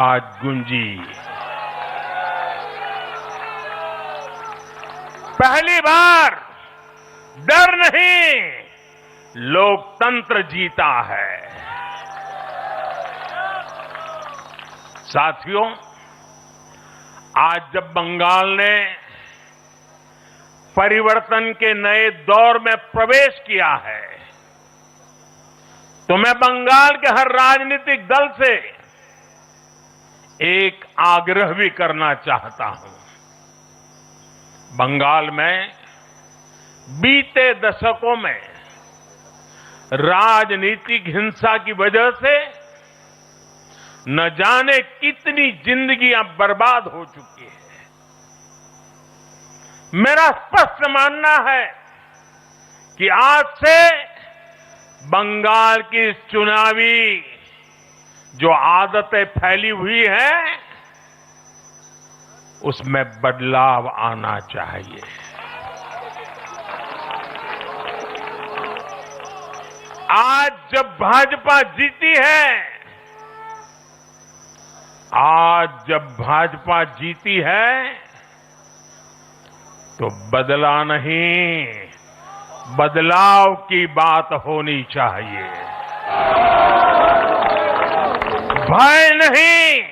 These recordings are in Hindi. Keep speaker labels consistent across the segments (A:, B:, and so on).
A: आज गूंजी। पहली बार डर नहीं, लोकतंत्र जीता है। साथियों, आज जब बंगाल ने परिवर्तन के नए दौर में प्रवेश किया है, तो मैं बंगाल के हर राजनीतिक दल से एक आग्रह भी करना चाहता हूं। बंगाल में बीते दशकों में राजनीतिक हिंसा की वजह से न जाने कितनी जिंदगियां बर्बाद हो चुकी है। मेरा स्पष्ट मानना है कि आज से बंगाल की इस चुनावी जो आदतें फैली हुई हैं, उसमें बदलाव आना चाहिए। आज जब भाजपा जीती है, तो बदला नहीं, बदलाव की बात होनी चाहिए। भय नहीं,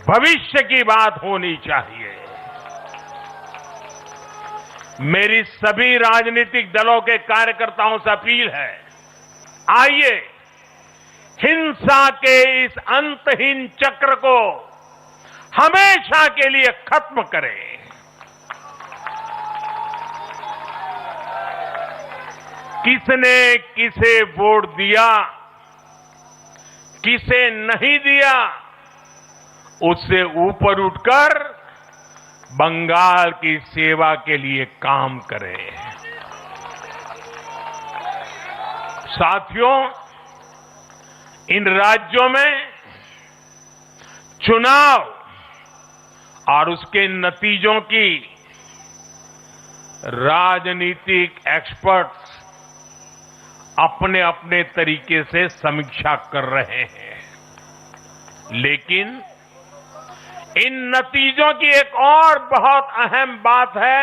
A: भविष्य की बात होनी चाहिए। मेरी सभी राजनीतिक दलों के कार्यकर्ताओं से अपील है, आइए हिंसा के इस अंतहीन चक्र को हमेशा के लिए खत्म करें। किसने किसे वोट दिया, किसे नहीं दिया, उससे ऊपर उठकर बंगाल की सेवा के लिए काम करें। साथियों, इन राज्यों में चुनाव और उसके नतीजों की राजनीतिक एक्सपर्ट्स अपने अपने तरीके से समीक्षा कर रहे हैं, लेकिन इन नतीजों की एक और बहुत अहम बात है,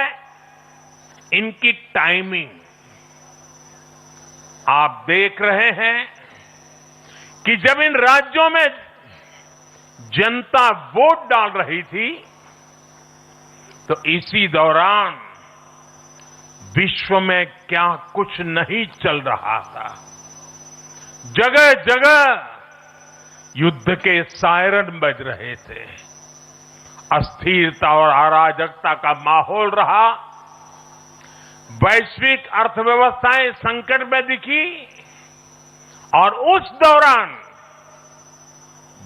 A: इनकी टाइमिंग। आप देख रहे हैं कि जब इन राज्यों में जनता वोट डाल रही थी, तो इसी दौरान विश्व में क्या कुछ नहीं चल रहा था। जगह जगह युद्ध के सायरन बज रहे थे, अस्थिरता और अराजकता का माहौल रहा, वैश्विक अर्थव्यवस्थाएं संकट में दिखी, और उस दौरान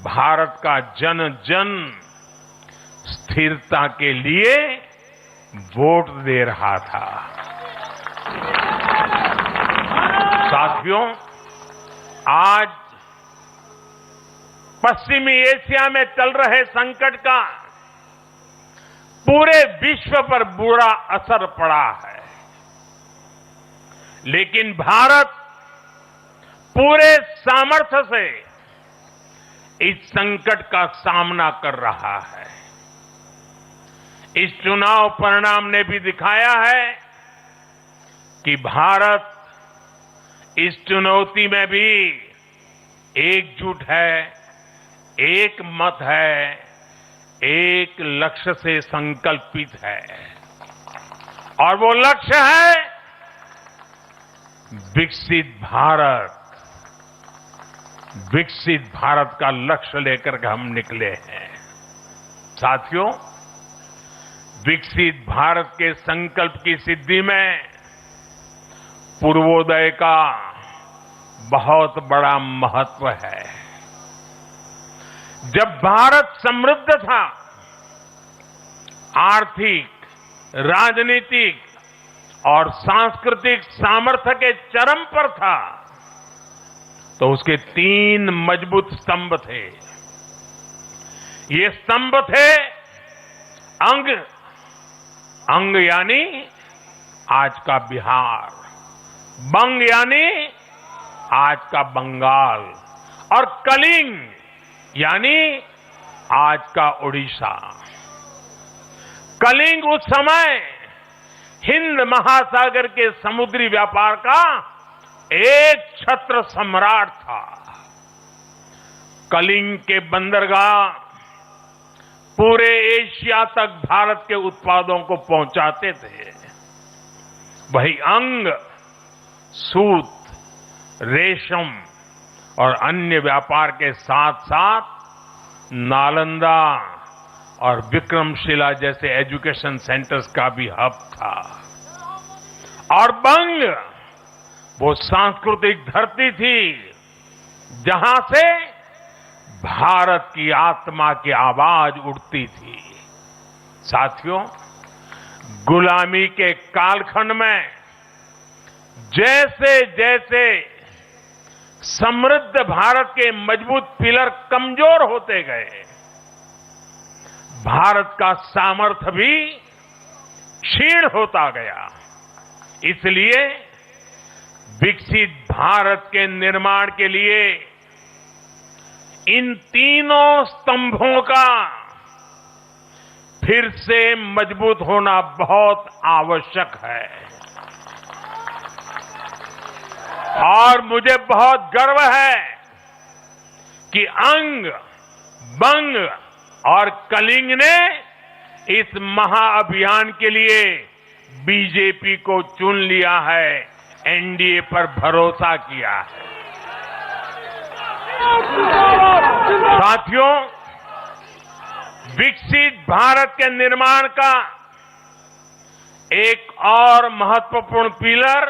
A: भारत का जन जन स्थिरता के लिए वोट दे रहा था। साथियों, आज पश्चिमी एशिया में चल रहे संकट का पूरे विश्व पर बुरा असर पड़ा है, लेकिन भारत पूरे सामर्थ्य से इस संकट का सामना कर रहा है। इस चुनाव परिणाम ने भी दिखाया है कि भारत इस चुनौती में भी एकजुट है, एक मत है, एक लक्ष्य से संकल्पित है, और वो लक्ष्य है विकसित भारत। विकसित भारत का लक्ष्य लेकर के हम निकले हैं। साथियों, विकसित भारत के संकल्प की सिद्धि में पूर्वोदय का बहुत बड़ा महत्व है। जब भारत समृद्ध था, आर्थिक, राजनीतिक और सांस्कृतिक सामर्थ्य के चरम पर था, तो उसके 3 मजबूत स्तंभ थे। ये स्तंभ थे अंग, अंग यानी आज का बिहार, बंग यानी आज का बंगाल, और कलिंग यानी आज का ओडिशा, कलिंग उस समय हिंद महासागर के समुद्री व्यापार का एक छत्र सम्राट था। कलिंग के बंदरगाह पूरे एशिया तक भारत के उत्पादों को पहुंचाते थे। वही अंग, सूत, रेशम और अन्य व्यापार के साथ साथ नालंदा और विक्रमशिला जैसे एजुकेशन सेंटर्स का भी हब था। और बंग वो सांस्कृतिक धरती थी जहां से भारत की आत्मा की आवाज उठती थी। साथियों, गुलामी के कालखंड में जैसे जैसे समृद्ध भारत के मजबूत पिलर कमजोर होते गए, भारत का सामर्थ्य भी क्षीण होता गया। इसलिए विकसित भारत के निर्माण के लिए इन तीनों स्तंभों का फिर से मजबूत होना बहुत आवश्यक है। और मुझे बहुत गर्व है कि अंग, बंग और कलिंग ने इस महाअभियान के लिए बीजेपी को चुन लिया है, एनडीए पर भरोसा किया है। साथियों, विकसित भारत के निर्माण का एक और महत्वपूर्ण पिलर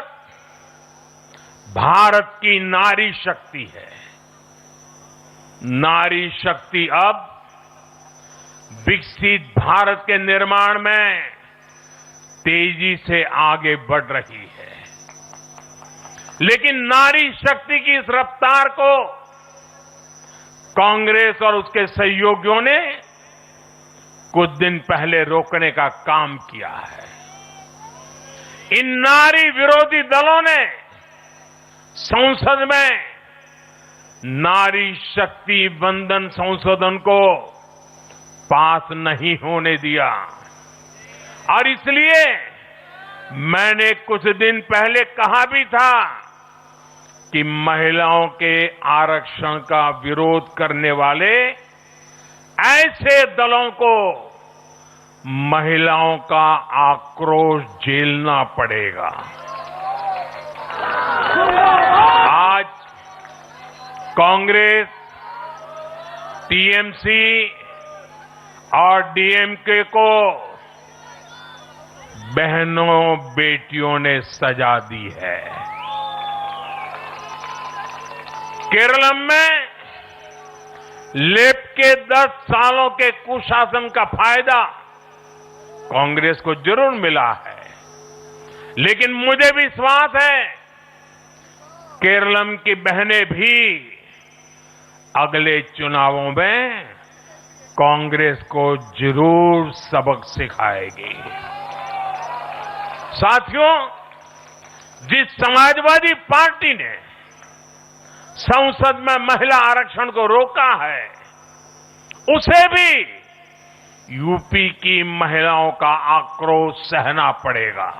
A: भारत की नारी शक्ति है। नारी शक्ति अब विकसित भारत के निर्माण में तेजी से आगे बढ़ रही है। लेकिन नारी शक्ति की इस रफ्तार को कांग्रेस और उसके सहयोगियों ने कुछ दिन पहले रोकने का काम किया है। इन नारी विरोधी दलों ने संसद में नारी शक्ति वंदन संशोधन को पास नहीं होने दिया। और इसलिए मैंने कुछ दिन पहले कहा भी था कि महिलाओं के आरक्षण का विरोध करने वाले ऐसे दलों को महिलाओं का आक्रोश झेलना पड़ेगा। आज कांग्रेस, टीएमसी और डीएमके को बहनों बेटियों ने सजा दी है। केरल में लेफ्ट के 10 सालों के कुशासन का फायदा कांग्रेस को जरूर मिला है, लेकिन मुझे विश्वास है केरल की बहनें भी अगले चुनावों में कांग्रेस को जरूर सबक सिखाएगी। साथियों, जिस समाजवादी पार्टी ने संसद में महिला आरक्षण को रोका है, उसे भी यूपी की महिलाओं का आक्रोश सहना पड़ेगा।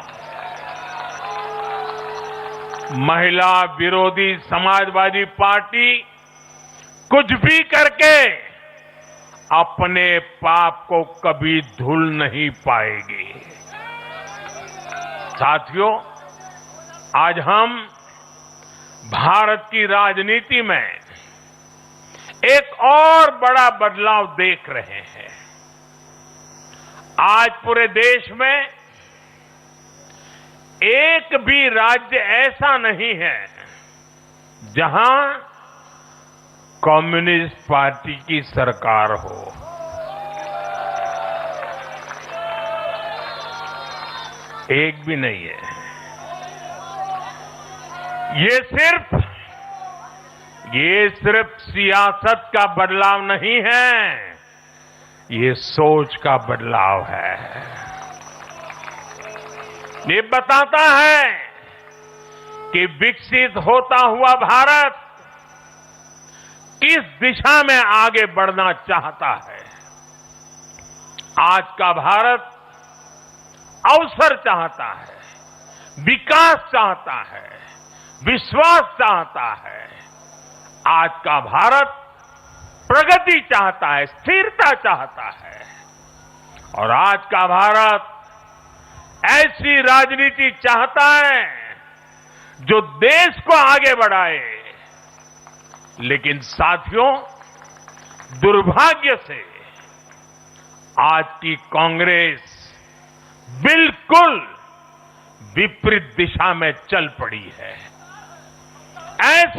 A: महिला विरोधी समाजवादी पार्टी कुछ भी करके अपने पाप को कभी धुल नहीं पाएगी। साथियों, आज हम भारत की राजनीति में एक और बड़ा बदलाव देख रहे हैं। आज पूरे देश में एक भी राज्य ऐसा नहीं है जहां कम्युनिस्ट पार्टी की सरकार हो। एक भी नहीं है। ये सिर्फ सियासत का बदलाव नहीं है, ये सोच का बदलाव है। ये बताता है कि विकसित होता हुआ भारत किस दिशा में आगे बढ़ना चाहता है। आज का भारत अवसर चाहता है, विकास चाहता है, विश्वास चाहता है। आज का भारत प्रगति चाहता है, स्थिरता चाहता है। और आज का भारत ऐसी राजनीति चाहता है जो देश को आगे बढ़ाए। लेकिन साथियों, दुर्भाग्य से आज की कांग्रेस बिल्कुल विपरीत दिशा में चल पड़ी है। ऐसे